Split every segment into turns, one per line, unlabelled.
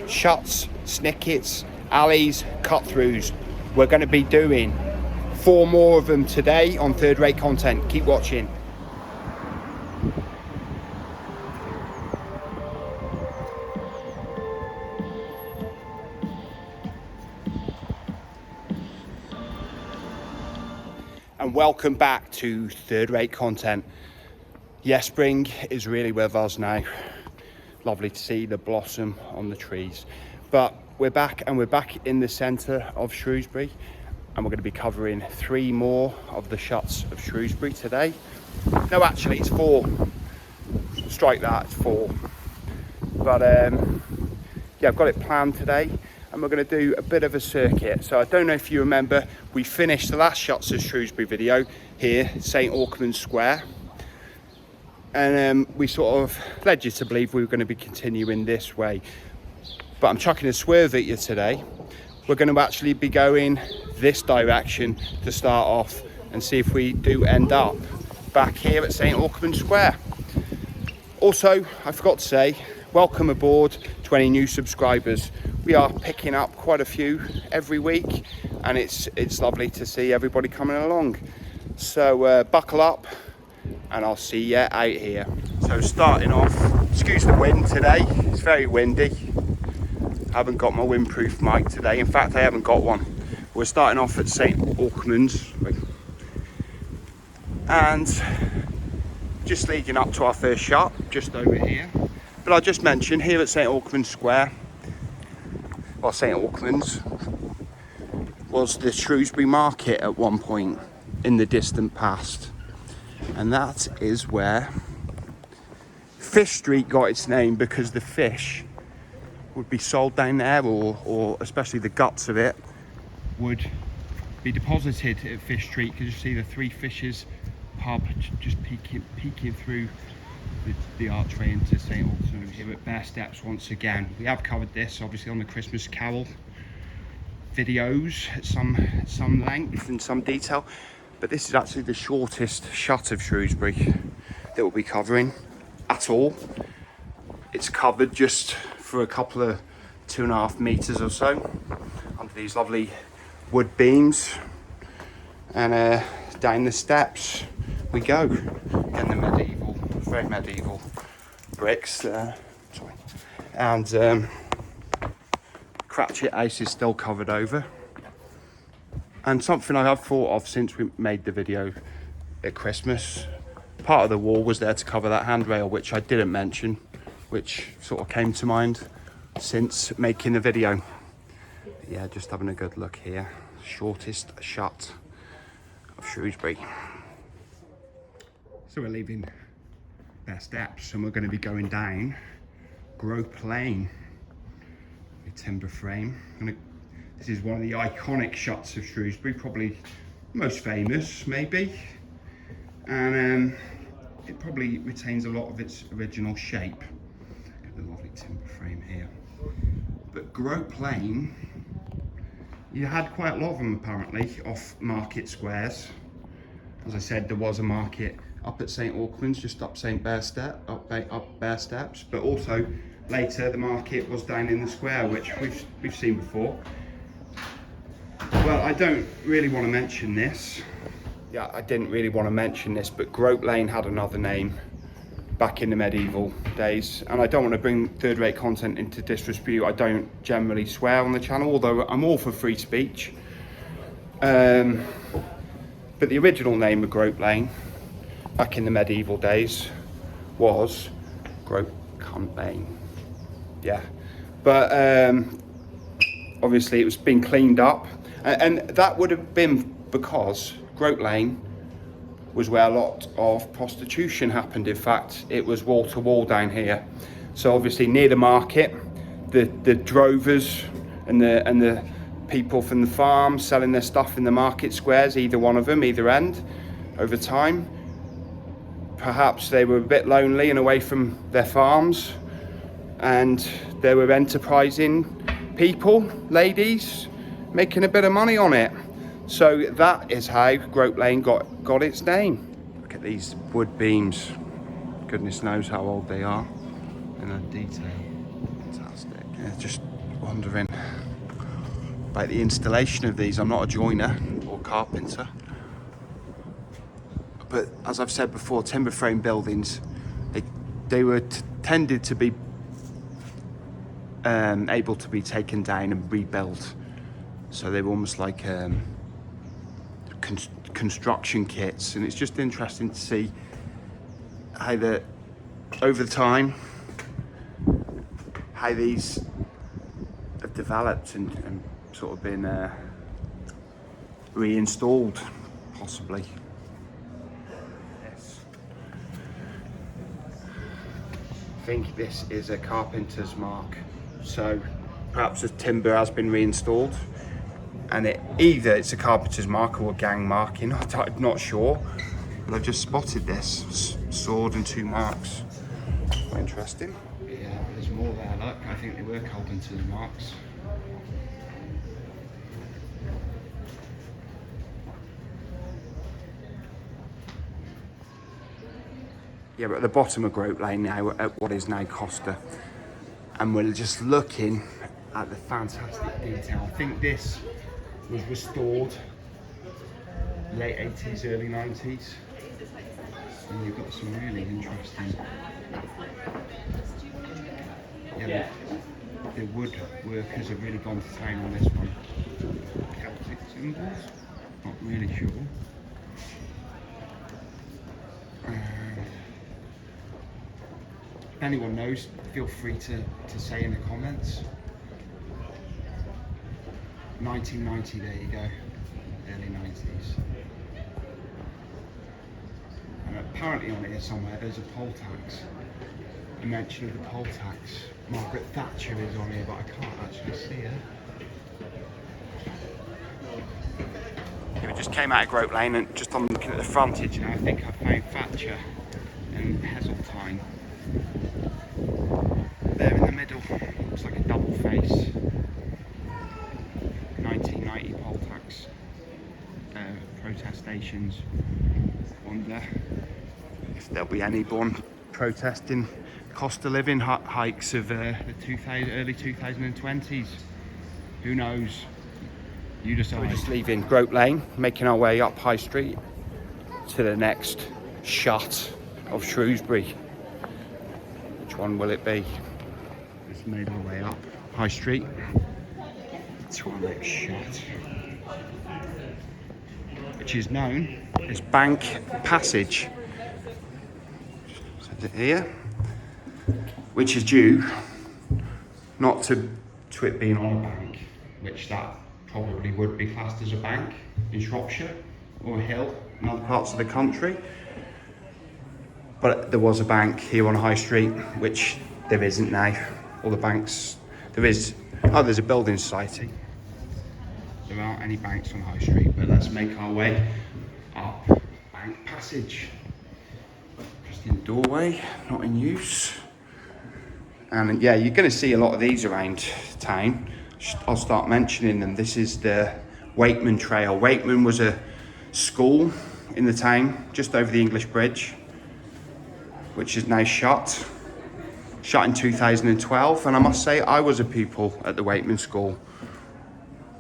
Shuts, Snickets, Alleys, cut-throughs. We're going to be doing 4 more of them today on Third Rate Content. Keep watching. And welcome back to Third Rate Content. Yes, spring is really with us now. Lovely to see the blossom on the trees. But we're back, and we're back in the centre of Shrewsbury, and we're going to be covering 3 more of the Shuts of Shrewsbury today. No, actually it's 4. Strike that, it's 4. But yeah, I've got it planned today, and we're going to do a bit of a circuit. So I don't know if you remember, we finished the last Shuts of Shrewsbury video here, St Orkman Square. And we sort of led you to believe we were going to be continuing this way. But I'm chucking a swerve at you today. We're going to actually be going this direction to start off and see if we do end up back here at St Orkman Square. Also, I forgot to say, welcome aboard to any new subscribers. We are picking up quite a few every week, and it's lovely to see everybody coming along. So buckle up, and I'll see you out here. So starting off, excuse the wind today, it's very windy. I haven't got my windproof mic today. In fact, I haven't got one. We're starting off at St Orkman's, and just leading up to our first shot, just over here. But I'll just mention, here at St Orkman Square, well, St Orkman's was the Shrewsbury market at one point in the distant past. And that is where Fish Street got its name, because the fish would be sold down there, or especially the guts of it would be deposited at Fish Street, because you see the Three Fishes pub just peeking through the archway into St Orkman. Here at Bear Steps once again. We have covered this obviously on the Christmas Carol videos at some length and some detail. But this is actually the shortest shut of Shrewsbury that we'll be covering at all. It's covered just for a couple of 2.5 meters or so under these lovely wood beams, and down the steps we go. Again, the medieval, very medieval bricks there. Sorry. And Cratchit House is still covered over. And something I have thought of since we made the video at Christmas, part of the wall was there to cover that handrail, which I didn't mention, which sort of came to mind since making the video. But yeah, just having a good look here. Shortest shut of Shrewsbury. So we're leaving Bear Steps, and we're going to be going down Grope Lane, a timber frame. This is one of the iconic Shuts of Shrewsbury, probably most famous, maybe. And it probably retains a lot of its original shape. Look at the lovely timber frame here. But Grope Lane, you had quite a lot of them apparently off market squares. As I said, there was a market up at St Orkman's, just up Bear Steps, but also later the market was down in the square, which we've seen before. Well, I don't really want to mention this. Yeah, I didn't really want to mention this, but Grope Lane had another name back in the medieval days. And I don't want to bring third-rate content into disrepute. I don't generally swear on the channel, although I'm all for free speech. But the original name of Grope Lane, back in the medieval days, was Grope Cunt Lane. Yeah, but obviously it was being cleaned up. And that would have been because Grope Lane was where a lot of prostitution happened. In fact, it was wall to wall down here. So obviously near the market, the drovers and the people from the farm selling their stuff in the market squares, either one of them, either end, over time. Perhaps they were a bit lonely and away from their farms, and they were enterprising people, ladies, making a bit of money on it. So that is how Grope Lane got its name. Look at these wood beams. Goodness knows how old they are. And that detail, fantastic. Yeah, just wondering about the installation of these. I'm not a joiner or carpenter, but as I've said before, timber frame buildings, they were tended to be able to be taken down and rebuilt. So they were almost like construction kits, and it's just interesting to see how over the time how these have developed and sort of been reinstalled, possibly. Yes. I think this is a carpenter's mark, so perhaps the timber has been reinstalled, and either it's a carpenter's mark or a gang marking. I'm not sure, but I've just spotted this sword and 2 marks. Quite interesting. Yeah, there's more there. Look, I think they were carpenter's marks. Yeah, we're at the bottom of Grope Lane now, at what is now Costa, and we're just looking at the fantastic detail. I think this was restored late 80s, early 90s, and you've got some really interesting, yeah, the woodworkers have really gone to town on this one. Celtic symbols, not really sure. If anyone knows, feel free to say in the comments. 1990, there you go, early 90s. And apparently on here somewhere there's a poll tax, a mention of the poll tax. Margaret Thatcher is on here, but I can't actually see her. Yeah, we just came out of Grope Lane, and just on looking at the frontage now, I think I found Thatcher and Heseltine. There in the middle, looks like a double face. 1990 poll tax protestations. Wonder if there'll be anyone protesting cost of living hikes of the early 2020s. Who knows? You decide. We're just leaving Grope Lane, making our way up High Street to the next shut of Shrewsbury. Which one will it be? Just made our way up High Street to our next shut, which is known as Bank Passage. So here, which is due not to it being on a bank, which that probably would be classed as a bank in Shropshire or a hill in other parts of the country. But there was a bank here on High Street, which there isn't now. All the banks, there's a building society. There aren't any banks on High Street, but let's make our way up Bank Passage. Interesting doorway, not in use. And yeah, you're going to see a lot of these around town. I'll start mentioning them. This is the Wakeman Trail. Wakeman was a school in the town, just over the English Bridge, which is now shut in 2012. And I must say, I was a pupil at the Wakeman School.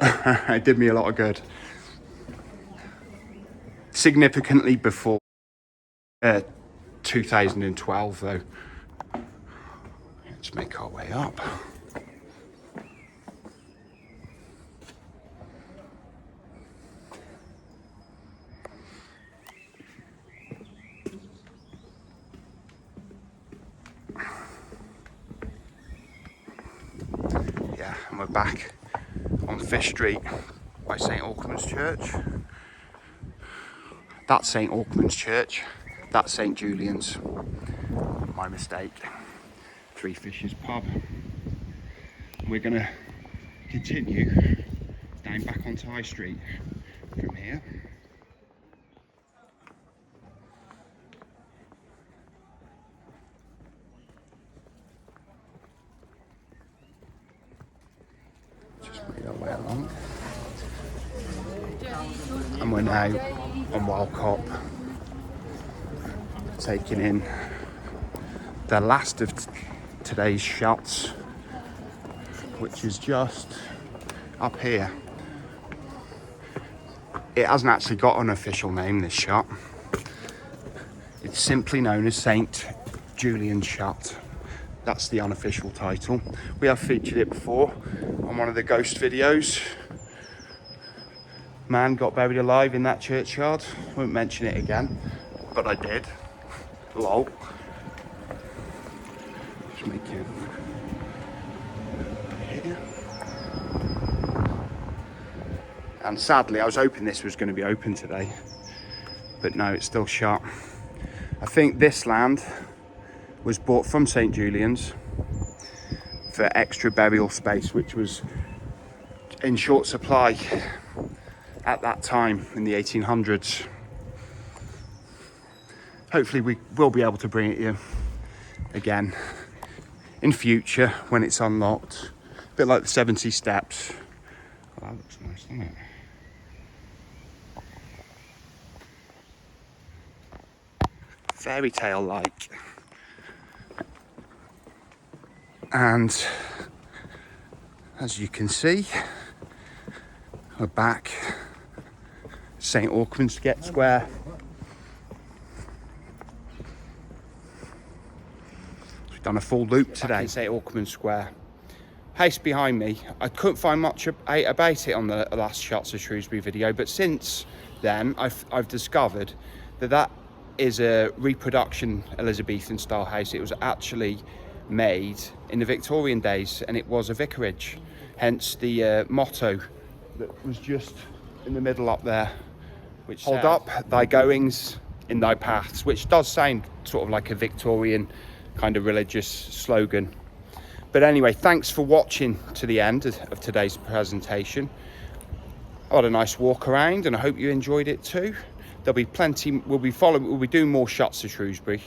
It did me a lot of good. Significantly before 2012 though. Let's make our way up. Yeah, and we're back on Fish Street by St Alkmund's Church. That's St Alkmund's Church, that's St Julian's. My mistake. Three Fishes pub. We're gonna continue down back onto High Street from here. Just make our way along. And we're now on Walcott, taking in the last of today's shots which is just up here. It hasn't actually got an official name, this shut. It's simply known as St. Julian's Shut. That's the unofficial title. We have featured it before on one of the ghost videos. Man got buried alive in that churchyard. I won't mention it again, but I did. Lol. Just make it here. And sadly, I was hoping this was going to be open today, but no, it's still shut. I think this land was bought from St. Julian's for extra burial space, which was in short supply at that time in the 1800s. Hopefully we will be able to bring it here again in future when it's unlocked. A bit like the 70 steps. Oh, that looks nice, doesn't it? Fairy tale like. And as you can see, we're back St. Auckland Square. We've done a full loop today. Back in St. Auckland Square. House behind me, I couldn't find much about it on the last Shuts of Shrewsbury video, but since then I've discovered that is a reproduction Elizabethan style house. It was actually made in the Victorian days, and it was a vicarage, hence the motto that was just in the middle up there, which hold up thy goings in thy paths, which does sound sort of like a Victorian kind of religious slogan. But anyway, thanks for watching to the end of today's presentation. I had a nice walk around and I hope you enjoyed it too. There'll be plenty, we'll be doing more Shuts of Shrewsbury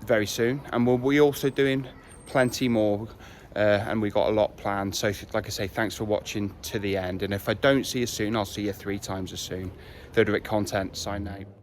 very soon, and we'll be also doing plenty more, and we got a lot planned. So like I say, thanks for watching to the end, and if I don't see you soon, I'll see you 3 times as soon. Third Rate Content, sign out.